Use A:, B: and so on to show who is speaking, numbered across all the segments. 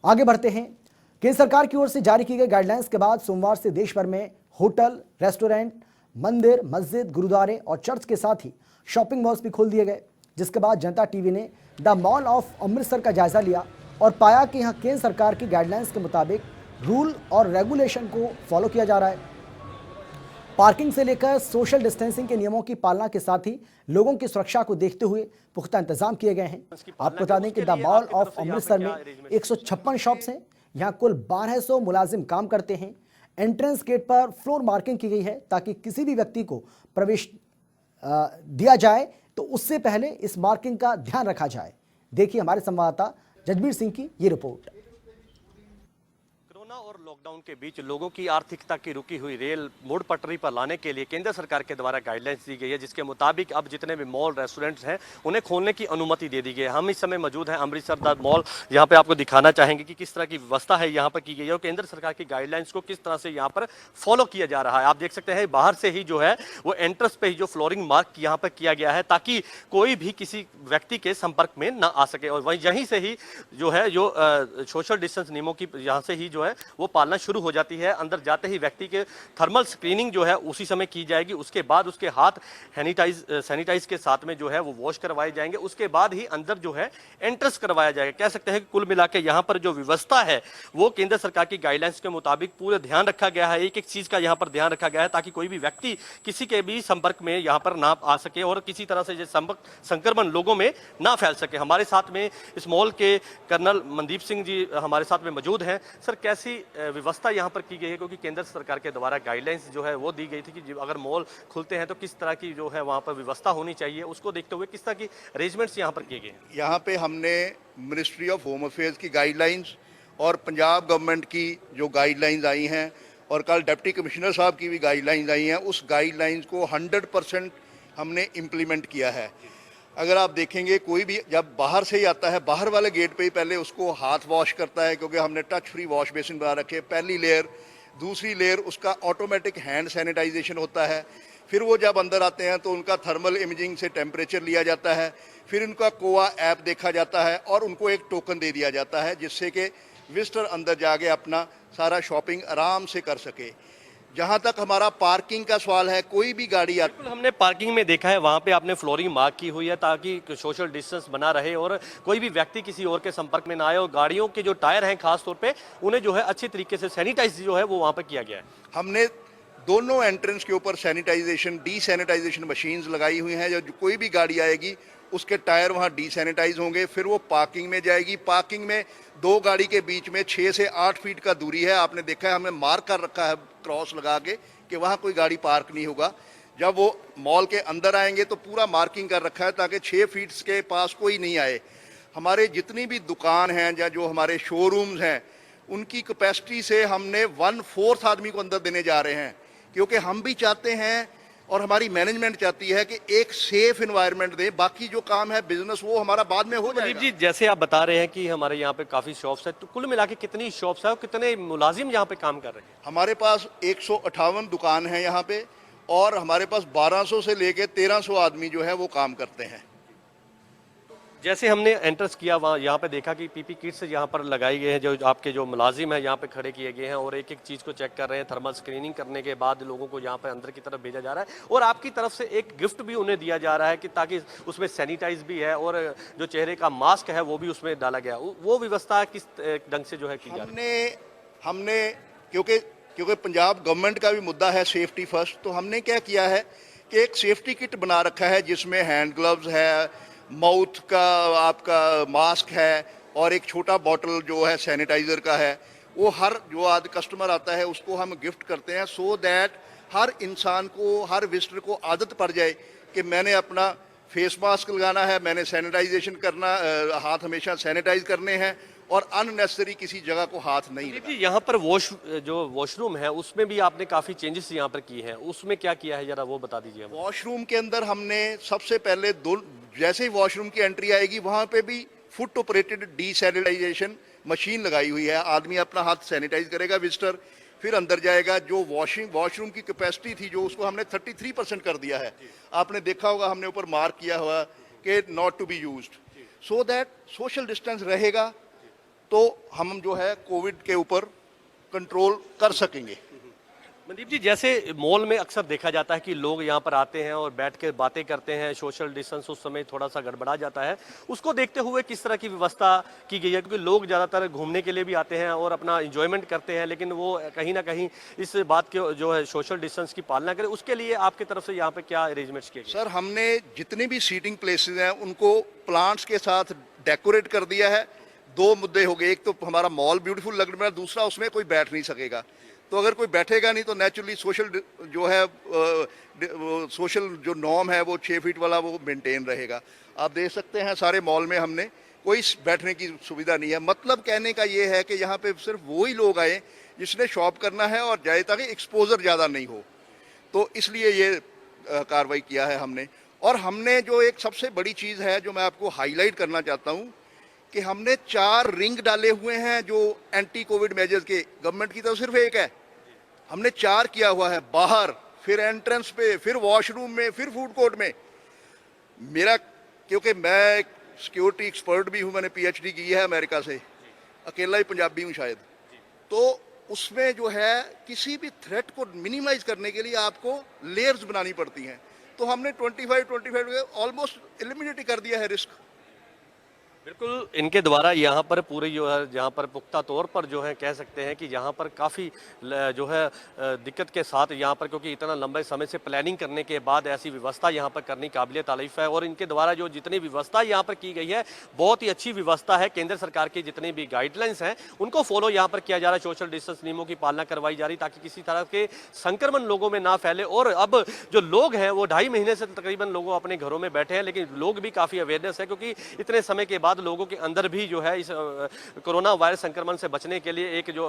A: आगे बढ़ते हैं। केंद्र सरकार की ओर से जारी की गई गाइडलाइंस के बाद सोमवार से देश भर में होटल, रेस्टोरेंट, मंदिर, मस्जिद, गुरुद्वारे और चर्च के साथ ही शॉपिंग मॉल्स भी खोल दिए गए, जिसके बाद जनता टीवी ने द मॉल ऑफ अमृतसर का जायजा लिया और पाया कि यहां केंद्र सरकार की गाइडलाइंस के मुताबिक रूल और रेगुलेशन को फॉलो किया जा रहा है। पार्किंग से लेकर सोशल डिस्टेंसिंग के नियमों की पालना के साथ ही लोगों की सुरक्षा को देखते हुए पुख्ता इंतजाम किए गए हैं। आपको बता दें कि द मॉल ऑफ अमृतसर में 156 शॉप्स हैं। यहाँ कुल 1200 मुलाजिम काम करते हैं। एंट्रेंस गेट पर फ्लोर मार्किंग की गई है ताकि किसी भी व्यक्ति को प्रवेश दिया जाए तो उससे पहले इस मार्किंग का ध्यान रखा जाए। देखिए हमारे संवाददाता जजबीर सिंह की ये रिपोर्ट।
B: कोरोना और लॉकडाउन के बीच लोगों की आर्थिकता की रुकी हुई रेल मोड़ पटरी पर लाने के लिए केंद्र सरकार के द्वारा गाइडलाइंस दी गई है, जिसके मुताबिक अब जितने भी मॉल, रेस्टोरेंट्स हैं उन्हें खोलने की अनुमति दे दी गई है। हम इस समय मौजूद हैं अमृतसर द मॉल। यहाँ पे आपको दिखाना चाहेंगे कि किस तरह की व्यवस्था है यहाँ पर की गई है और केंद्र सरकार की गाइडलाइंस को किस तरह से यहाँ पर फॉलो किया जा रहा है। आप देख सकते हैं बाहर से ही जो है वो एंट्रेंस पे ही जो फ्लोरिंग मार्क यहाँ पर किया गया है ताकि कोई भी किसी व्यक्ति के संपर्क में न आ सके और वहीं यहीं से ही जो है जो सोशल डिस्टेंस नियमों की यहाँ से ही जो है वो पालना शुरू हो जाती है। अंदर जाते ही व्यक्ति के थर्मल स्क्रीनिंग जो है उसी समय की जाएगी। उसके बाद उसके हाथ सैनिटाइज के साथ में जो है वो वॉश करवाए जाएंगे। उसके बाद ही अंदर जो है एंट्रेंस करवाया जाएगा। कह सकते हैं कि कुल मिला के यहाँ पर जो व्यवस्था है वो केंद्र सरकार की गाइडलाइंस के मुताबिक पूरे ध्यान रखा गया है। एक एक चीज का यहाँ पर ध्यान रखा गया है ताकि कोई भी व्यक्ति किसी के भी संपर्क में यहाँ पर ना आ सके और किसी तरह से संक्रमण लोगों में ना फैल सके। हमारे साथ में इस मॉल के कर्नल मनदीप सिंह जी हमारे साथ में मौजूद हैं। सर, कैसी व्यवस्था यहाँ पर की गई है, क्योंकि केंद्र सरकार के द्वारा गाइडलाइंस जो है वो दी गई थी कि अगर मॉल खुलते हैं तो किस तरह की जो है वहाँ पर व्यवस्था होनी चाहिए, उसको देखते हुए किस तरह की अरेंजमेंट्स यहाँ पर किए गए हैं?
C: यहाँ पे हमने मिनिस्ट्री ऑफ होम अफेयर्स की गाइडलाइंस और पंजाब गवर्नमेंट की जो गाइडलाइंस आई हैं और कल डिप्टी कमिश्नर साहब की भी गाइडलाइंस आई हैं, उस गाइडलाइंस को 100% हमने इम्प्लीमेंट किया है। अगर आप देखेंगे कोई भी जब बाहर से ही आता है, बाहर वाले गेट पे ही पहले उसको हाथ वॉश करता है, क्योंकि हमने टच फ्री वॉश बेसिन बना रखे। पहली लेयर, दूसरी लेयर उसका ऑटोमेटिक हैंड सैनिटाइजेशन होता है। फिर वो जब अंदर आते हैं तो उनका थर्मल इमेजिंग से टेम्परेचर लिया जाता है। फिर उनका कोआ ऐप देखा जाता है और उनको एक टोकन दे दिया जाता है जिससे कि विजिटर अंदर जाके अपना सारा शॉपिंग आराम से कर सके। जहाँ तक हमारा पार्किंग का सवाल है, कोई भी गाड़ी
B: बिल्कुल हमने पार्किंग में देखा है वहाँ पे आपने फ्लोरिंग मार्क की हुई है ताकि सोशल डिस्टेंस बना रहे और कोई भी व्यक्ति किसी और के संपर्क में ना आए और गाड़ियों के जो टायर हैं खास तौर पे उन्हें जो है अच्छी तरीके से सैनिटाइज जो है वो वहाँ पर किया गया है।
C: हमने दोनों एंट्रेंस के ऊपर सैनिटाइजेशन, डीसैनिटाइजेशन मशीन्स लगाई हुई हैं। जो कोई भी गाड़ी आएगी उसके टायर वहाँ डीसैनिटाइज होंगे, फिर वो पार्किंग में जाएगी। पार्किंग में दो गाड़ी के बीच में 6 से 8 फीट का दूरी है। आपने देखा है, हमने मार्क कर रखा है क्रॉस लगा के कि वहाँ कोई गाड़ी पार्क नहीं होगा। जब वो मॉल के अंदर आएंगे तो पूरा मार्किंग कर रखा है ताकि 6 फीट के पास कोई नहीं आए। हमारे जितनी भी दुकान हैं या जो हमारे शोरूम्स हैं उनकी कैपेसिटी से हमने 1/4 आदमी को अंदर देने जा रहे हैं, क्योंकि हम भी चाहते हैं और हमारी मैनेजमेंट चाहती है कि एक सेफ एनवायरनमेंट दे। बाकी जो काम है बिजनेस वो हमारा बाद में हो जाएगा।
B: जी, जैसे आप बता रहे हैं कि हमारे यहाँ पे काफी शॉप्स है, तो कुल मिला के कितनी शॉप्स है और कितने मुलाजिम यहाँ पे काम कर रहे हैं?
C: हमारे पास 158 दुकान है यहाँ पे और हमारे पास 1200 से लेके 1300 आदमी जो है वो काम करते हैं।
B: जैसे हमने एंट्रेंस किया वहाँ यहाँ पे देखा कि पीपी किट्स यहाँ पर लगाई गए हैं, जो आपके जो मुलाजिम हैं यहाँ पे खड़े किए गए हैं और एक एक चीज़ को चेक कर रहे हैं। थर्मल स्क्रीनिंग करने के बाद लोगों को यहाँ पे अंदर की तरफ भेजा जा रहा है और आपकी तरफ से एक गिफ्ट भी उन्हें दिया जा रहा है कि ताकि उसमें सैनिटाइज भी है और जो चेहरे का मास्क है वो भी उसमें डाला गया। वो व्यवस्था किस ढंग से जो है की जा रही है?
C: हमने क्योंकि पंजाब गवर्नमेंट का भी मुद्दा है सेफ्टी फर्स्ट, तो हमने क्या किया है कि एक सेफ्टी किट बना रखा है जिसमें हैंड ग्लव्स है, माउथ का आपका मास्क है और एक छोटा बॉटल जो है सैनिटाइज़र का है। वो हर जो आज कस्टमर आता है उसको हम गिफ्ट करते हैं, सो दैट हर इंसान को, हर विजिटर को आदत पड़ जाए कि मैंने अपना फेस मास्क लगाना है, मैंने सैनिटाइजेशन करना, हाथ हमेशा सैनिटाइज करने हैं और अननेसेसरी किसी जगह को हाथ नहीं लगाना।
B: यहाँ पर वॉशरूम है उसमें भी आपने काफ़ी चेंजेस यहाँ पर किए हैं, उसमें क्या किया है जरा वो बता दीजिए।
C: वॉशरूम के अंदर हमने सबसे पहले जैसे ही वॉशरूम की एंट्री आएगी वहाँ पे भी फुट ऑपरेटेड डीसैनिटाइजेशन मशीन लगाई हुई है। आदमी अपना हाथ सैनिटाइज करेगा विजिटर, फिर अंदर जाएगा। जो वॉशरूम की कैपेसिटी थी जो उसको हमने 33% कर दिया है। आपने देखा होगा हमने ऊपर मार्क किया हुआ कि not to be used, so that social distance रहेगा। तो हम जो है कोविड के ऊपर कंट्रोल कर सकेंगे।
B: मनदीप जी, जैसे मॉल में अक्सर देखा जाता है कि लोग यहाँ पर आते हैं और बैठ के बातें करते हैं, सोशल डिस्टेंस उस समय थोड़ा सा गड़बड़ा जाता है, उसको देखते हुए किस तरह की व्यवस्था की गई है? क्योंकि लोग ज़्यादातर घूमने के लिए भी आते हैं और अपना इंजॉयमेंट करते हैं, लेकिन वो कहीं ना कहीं इस बात के जो है सोशल डिस्टेंस की पालना करें, उसके लिए आपकी तरफ से यहाँ पे क्या अरेंजमेंट्स किए गए?
C: सर, हमने जितने भी सीटिंग प्लेसेस हैं उनको प्लांट्स के साथ डेकोरेट कर दिया है। दो मुद्दे हो गए, एक तो हमारा मॉल ब्यूटीफुल लगने में, दूसरा उसमें कोई बैठ नहीं सकेगा। तो अगर कोई बैठेगा नहीं तो नेचुरली सोशल जो है सोशल जो नॉर्म है वो 6 फीट वाला वो मेंटेन रहेगा। आप देख सकते हैं सारे मॉल में हमने कोई बैठने की सुविधा नहीं है। मतलब कहने का ये है कि यहाँ पे सिर्फ वो ही लोग आए जिसने शॉप करना है और जाए, ताकि एक्सपोजर ज़्यादा नहीं हो। तो इसलिए ये कार्रवाई किया है हमने। और हमने जो एक सबसे बड़ी चीज़ है जो मैं आपको हाईलाइट करना चाहता हूँ कि हमने 4 रिंग डाले हुए हैं जो एंटी कोविड मेजर्स के। गवर्नमेंट की तो सिर्फ एक है, हमने 4 किया हुआ है, बाहर, फिर एंट्रेंस पे, फिर वॉशरूम में, फिर फूड कोर्ट में। मेरा, क्योंकि मैं एक सिक्योरिटी एक्सपर्ट भी हूँ, मैंने पीएचडी की है अमेरिका से, अकेला ही पंजाबी हूँ शायद, तो उसमें जो है किसी भी थ्रेट को मिनिमाइज करने के लिए आपको लेयर्स बनानी पड़ती हैं। तो हमने 25 ऑलमोस्ट एलिमिनेट कर दिया है रिस्क।
B: बिल्कुल, इनके द्वारा यहाँ पर पूरी जो है, जहाँ पर पुख्ता तौर पर जो है कह सकते हैं कि यहाँ पर काफ़ी जो है दिक्कत के साथ यहाँ पर, क्योंकि इतना लंबे समय से प्लानिंग करने के बाद ऐसी व्यवस्था यहाँ पर करनी काबिल तारीफ है। और इनके द्वारा जो जितनी व्यवस्था यहाँ पर की गई है, बहुत ही अच्छी व्यवस्था है। केंद्र सरकार की जितनी भी गाइडलाइंस हैं उनको फॉलो यहाँ पर किया जा रहा है, सोशल डिस्टेंस नियमों की पालना करवाई जा रही, ताकि किसी तरह के संक्रमण लोगों में ना फैले। और अब जो लोग हैं वो 2.5 महीने से तकरीबन लोगों अपने घरों में बैठे हैं, लेकिन लोग भी काफ़ी अवेयरनेस है, क्योंकि इतने समय के बाद लोगों के अंदर भी जो है इस कोरोना वायरस संक्रमण से बचने के लिए एक जो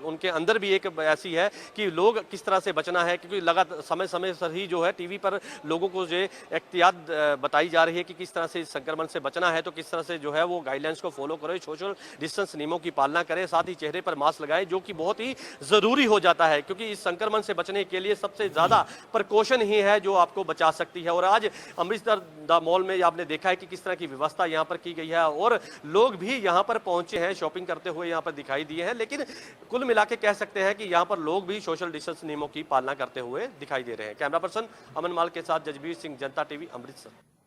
B: उनके अंदर भी एक ऐसी है कि लोग किस तरह से बचना है। क्योंकि लगातार समय समय से ही जो है टीवी पर लोगों को जो एहतियात बताई जा रही है कि किस तरह से इस संक्रमण से बचना है, तो किस तरह से जो है वो गाइडलाइंस को फॉलो करें, सोशल डिस्टेंस नियमों की पालना करें, साथ ही चेहरे पर मास्क लगाएं, जो कि बहुत ही जरूरी हो जाता है, क्योंकि इस संक्रमण से बचने के लिए सबसे ज्यादा प्रिकॉशन ही है जो आपको बचा सकती है। और आज अमृतसर द मॉल में आपने देखा है कि किस तरह की व्यवस्था यहाँ पर की गई है, और लोग भी यहाँ पर पहुंचे हैं, शॉपिंग करते हुए यहाँ पर दिखाई दिए हैं। लेकिन कुल मिला के कह सकते हैं कि यहाँ पर लोग भी सोशल डिस्टेंस नियमों की पालना करते हुए दिखाई दे रहे हैं। कैमरा पर्सन अमन माल के साथ जजबीर सिंह, जनता टीवी, अमृतसर।